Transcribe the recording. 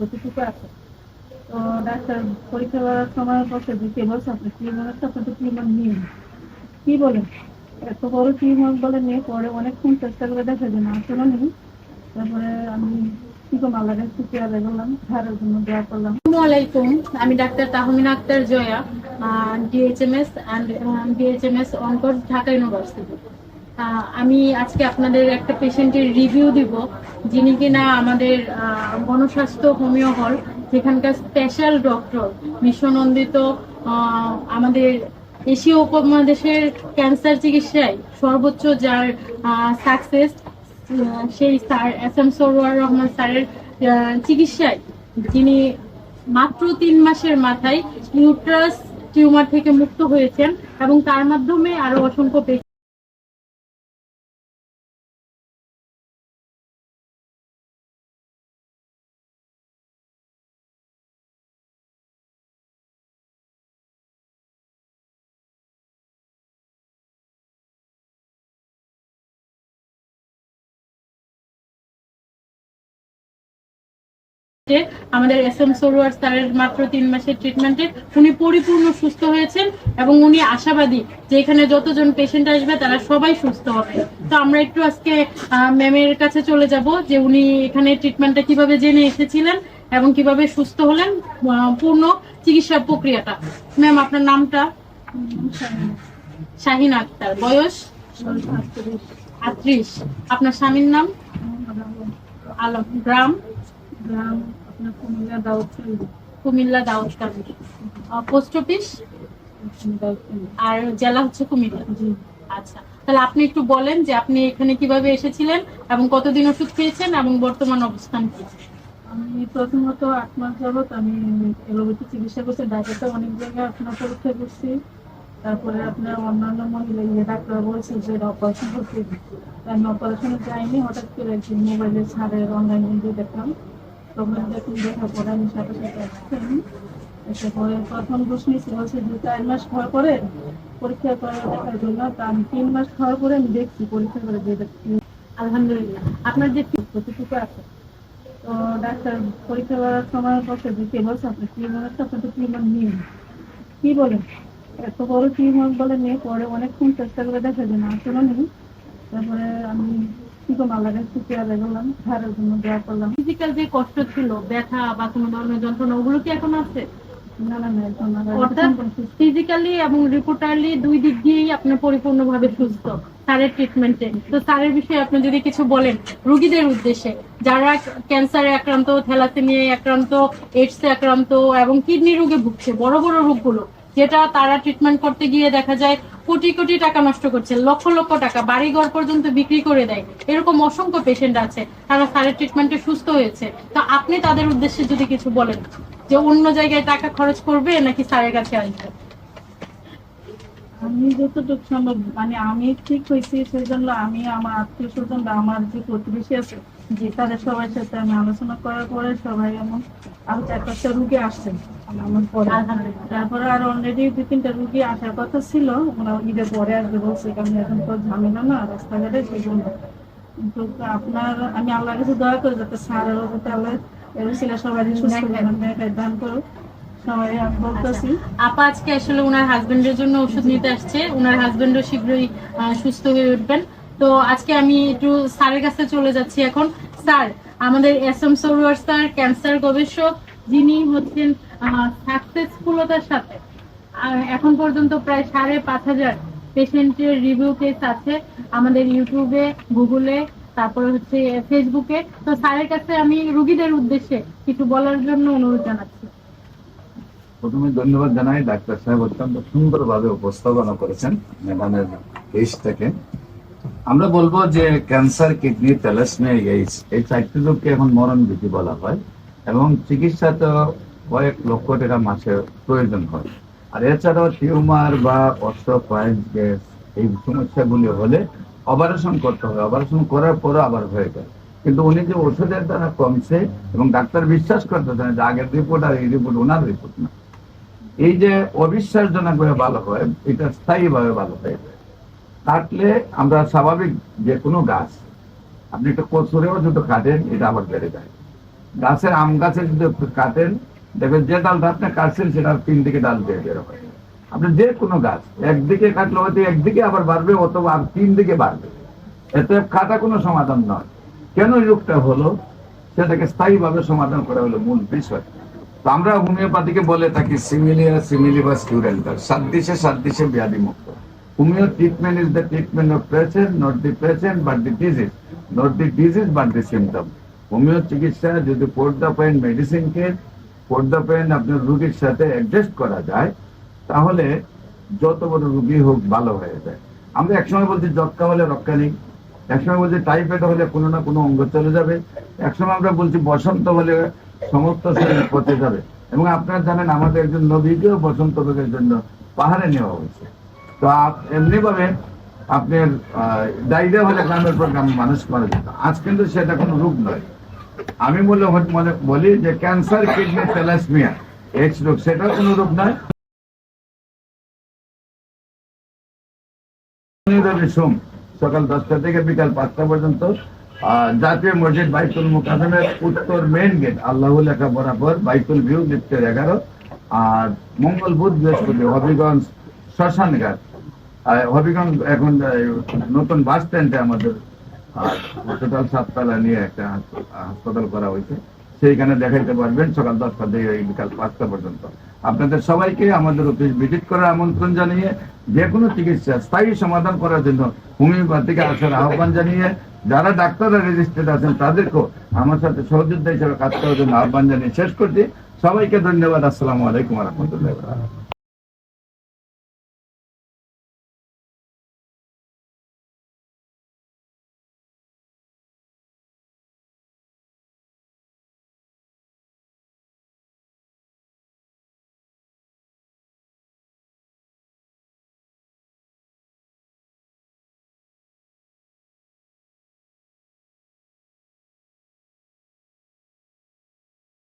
কতটুকু আছে। তো ডাক্তার পরীক্ষা করার সময় বলছে যে কে বলছে আপনি টিউমার আছে, আপনি তো টিউমার নিয়ে কি বলেন, এত বড় টিউমার বলে নিয়ে পরে অনেকক্ষণ চেষ্টা করে দেখা যায় না আসলে নেই। তারপরে আমি কি করলাম, আল্লাহ কাছে চেয়ারে গেলাম, ধারের জন্য দোয়া করলাম। আসসালামু আলাইকুম, আমি ডাক্তার তাহমিনা আক্তার জয়া, ডিএইচএমএস অনকোর, ঢাকা ইউনিভার্সিটি। আমি আজকে আপনাদের একটা পেশেন্টের রিভিউ দিব, যিনি কিনা আমাদের গণস্বাস্থ্য হোমিও হল যেখানকার স্পেশাল ডক্টর, বিশ্বনন্দিত, আমাদের এশীয় উপমহাদেশের ক্যান্সার চিকিৎসায় সর্বোচ্চ যার সাকসেস, সেই sir S M Sarwar Rahman স্যারের চিকিৎসায় যিনি মাত্র 3 মাসের মাথায় ইউট্রাস টিউমার থেকে মুক্ত হয়েছেন এবং তার মাধ্যমে আরো অসংখ্য আমাদের এস এম সরোয়ার স্যারের মাত্র 3 মাসের ট্রিটমেন্টে উনি পরিপূর্ণ সুস্থ হয়েছেন এবং উনি আশাবাদী যে এখানে যতজন পেশেন্ট আসবে তারা সবাই সুস্থ হবে। তো আমরা একটু আজকে ম্যামের কাছে চলে যাব যে উনি এখানে ট্রিটমেন্টটা কিভাবে জেনে এসেছিলেন এবং কিভাবে সুস্থ হলেন, পূর্ণ চিকিৎসা প্রক্রিয়াটা। ম্যাম, আপনার নামটা? শাহিন আক্তার। বয়স? 38। আপনার স্বামীর নাম? আলম। গ্রাম? গ্রাম আপনার কুমিল্লা দাউদকান্দি। কুমিল্লা দাউদকান্দি। Post office? আর জেলা হচ্ছে কুমিল্লা। আচ্ছা, তাহলে আপনি একটু বলেন যে আপনি এখানে কিভাবে এসেছিলেন এবং কতদিন ওষুধ খেয়েছেন এবং বর্তমান অবস্থান কি? আমি প্রথমত 8 মাস যাবত আমি এলোপ্যাথি চিকিৎসা করছি, ঢাকাতে অনেক জায়গায় আপনার পরীক্ষা করছি। তারপরে আপনার অন্যান্য মহিলা ডাক্তার বলছে যে অপারেশন করতে, আমি অপারেশনে যাইনি। হঠাৎ করে একদিন মোবাইলে ছাড়ের অনলাইন ভিডিও দেখলাম, তখন দেখুন দেখার পরে আমি সাথে সাথে আসছি। এসে পরে প্রথম ডোজ নিয়েছি, বলছে 2-4 মাস খাওয়ার পরে পরীক্ষা করে দেখার জন্য। তা আমি 3 মাস খাওয়ার পরে আমি দেখছি পরীক্ষা করে যে আলহামদুলিল্লাহ। আপনার যে কতটুকু আছে। তো ডাক্তার পরীক্ষা করার সময় বলছে যে কে বলছে আপনি টিউমার আছে, আপনি তো টিউমার নিয়ে কি বলেন, এত বড় টিউমার বলে নিয়ে পরে অনেকক্ষণ চেষ্টা করে দেখা যায় না আসলে নেই। তারপরে আমি কি করলাম, আল্লাহ কাছে চেয়ারে গেলাম, ধারের জন্য দোয়া করলাম। ফিজিক্যাল যে কষ্ট ছিল, ব্যথা বা কোনো ধরনের যন্ত্রণা, ওগুলো কি এখন আছে? না না না, এখন অর্থাৎ ফিজিক্যালি এবং রিপোর্টারলি দুই দিক দিয়েই আপনি পরিপূর্ণভাবে সুস্থ স্যারের ট্রিটমেন্টে। তো স্যারের বিষয়ে আপনি যদি কিছু বলেন রোগীদের উদ্দেশ্যে, যারা ক্যান্সারে আক্রান্ত, থ্যালাসেমিয়ায় আক্রান্ত, এইডসে আক্রান্ত এবং কিডনি রোগে ভুগছে, বড় বড় রোগগুলো যেটা তারা ট্রিটমেন্ট করতে গিয়ে দেখা যায় কোটি কোটি টাকা নষ্ট করছে, লক্ষ লক্ষ টাকা, বাড়িঘর পর্যন্ত বিক্রি করে দেয়, এরকম অসংখ্য পেশেন্ট আছে তারা স্যারের ট্রিটমেন্টে সুস্থ হয়েছে। তো আপনি তাদের উদ্দেশ্যে যদি কিছু বলেন যে অন্য জায়গায় টাকা খরচ করবে নাকি স্যারের কাছে আসবে? আমি যতটুকু সম্ভব, মানে আমি ঠিক হয়েছি সেই জন্য আমি আমার আত্মীয় স্বজন বা আমার যে প্রতিবেশী আছে যে তাদের সবার সাথে আমি আলোচনা করার পরে সবাই এমন আরো 4-5টা রুগী আসছেন আমার পরে। তারপরে আরো অলরেডি 2-3টা রুগী আসার কথা ছিল, ওরা ঈদের পরে আসবে বলছে, কারণ এখন তো ঝামেলা না রাস্তাঘাটে, সেই জন্য। কিন্তু আপনার আমি আল্লাহর কাছে দোয়া করি যাতে স্যারেরও যাতে আল্লাহ ছিল সবাই সুস্থ দান করো সবাই বলতেছি। আপা আজকে আসলে ওনার হাজবেন্ডের জন্য ওষুধ নিতে আসছে, ওনার হাজবেন্ডও শীঘ্রই সুস্থ হয়ে উঠবেন। তো আজকে আমি একটু স্যারের কাছে চলে যাচ্ছি এখন। স্যার, আমাদের S M Sarwar sir cancer গবেষক, যিনি হচ্ছেন সাকসেসফুলতার সাথে এখন পর্যন্ত প্রায় 5,500 পেশেন্টের রিভিউ কেস আছে আমাদের ইউটিউবে, গুগলে, তারপরে হচ্ছে ফেসবুকে। তো স্যারের কাছে আমি রোগীদের উদ্দেশ্যে কিছু বলার জন্য অনুরোধ জানাচ্ছি। প্রথমে ধন্যবাদ জানাই, ডাক্তার সাহেব অত্যন্ত সুন্দরভাবে উপস্থাপনা করেছেন ম্যাডামের দেশ থেকে। আমরা বলবো যে ক্যান্সার, কিডনি, থ্যালাসেমিয়া, এইডস, এই 4টি রোগকে এখন মরণ ভীতি বলা হয় এবং চিকিৎসা তো কয়েক লক্ষ টাকা মাসে প্রয়োজন হয়। আর এছাড়াও টিউমার বা অস্ট্রোপাইস গ্যাস, এই সমস্যাগুলি হলে অপারেশন করতে হয়, অপারেশন করার পরও আবার হয়ে যায়। কিন্তু উনি যে ওষুধের দ্বারা কমছে এবং ডাক্তার বিশ্বাস করতেছেন যে আগের রিপোর্ট আর এই রিপোর্ট ওনার রিপোর্ট না, এই যে অবিশ্বাসজনক ভাবে ভালো হয়, এটা স্থায়ী ভাবে ভালো হয়ে যায়। কাটলে আমরা স্বাভাবিক যে কোনো গাছ, আপনি একটা কচুরেও যদি কাটেন এটা আবার বেড়ে যায়। গাছের আম গাছে যদি কাটেন, দেখবেন যে ডালটা আপনি কাটছেন সেটা 3 দিকে ডাল দিয়ে বেরোবে। আপনি যে কোনো গাছ একদিকে কাটলে হয়তো একদিকে আবার বাড়বে, অথবা আর 3 দিকে বাড়বে। এতে কাটা কোনো সমাধান নয়। কেন এই রোগটা হলো সেটাকে স্থায়ীভাবে সমাধান করা হলো মূল বিষয়। তো আমরা হোমিওপ্যাথিকে বলে থাকি সিমিলিয়া সিমিলিবাস কিউরেন্টার, সাদৃশ্যে ব্যাধি মুক্ত। Homeo treatment is the treatment of patient, not the patient but the disease, not the disease but the symptom. Homeo চিকিৎসা যদি ফর দ্য পেইন মেডিসিনকে ফর দ্য পেইন আপনার রোগীর সাথে অ্যাডজাস্ট করা যায়, তাহলে যত বড় রোগী হোক ভালো হয়ে যায়। আমরা একসময় বলছি যক্কা হলে রক্ষা নেই, একসময় বলছি টাইফয়েড হলে কোনো না কোনো অঙ্গ চলে যাবে, একসময় আমরা বলছি বসন্ত হলে সমস্ত শরীর পচে যাবে। এবং আপনারা জানেন আমাদের একজন নবীকেও বসন্ত রোগের জন্য পাহাড়ে নেওয়া হয়েছে। তো এমনি ভাবে আপনার ডায়রিয়া হলে গ্রামের পর গ্রাম মানুষ মারা যেত। আজ কিন্তু সেটা কোনো রোগ নয়। আমি বলি যে ক্যান্সার, কিডনি, থ্যালাসেমিয়া, এইডস রোগ সেটা কোনো রোগ নয়। সোম সকাল 10টা থেকে বিকাল 5টা পর্যন্ত জাতীয় মসজিদ বাইতুল মুকাররমের উত্তর মেইন গেট আল্লাহ লেখা বরাবর, বাইতুল ভিউ, লিফটের 11। আর মঙ্গল, বুধ, বৃহস্পতি হবিগঞ্জ শ্মশানঘাট, হবিগঞ্জ এখন নতুন বাস স্ট্যান্ডে আমাদের টোটাল 7 তলা নিয়ে একটা হাসপাতাল করা হয়েছে, সেইখানে দেখাইতে পারবেন সকাল 10টা থেকে বিকাল 5টা পর্যন্ত। আপনাদের সবাইকে আমাদের অফিস ভিজিট করার আমন্ত্রণ জানিয়ে যে কোনো চিকিৎসা স্থায়ী সমাধান করার জন্য হোমিওপ্যাথিকে আসার আহ্বান জানিয়ে, যারা ডাক্তাররা রেজিস্টার্ড আছেন তাদেরকেও আমার সাথে সহযোদ্ধা হিসেবে কাজ করার জন্য আহ্বান জানিয়ে শেষ করছি। সবাইকে ধন্যবাদ। আসসালামু আলাইকুম ওয়া রাহমাতুল্লাহি ওয়া বারাকাতুহু।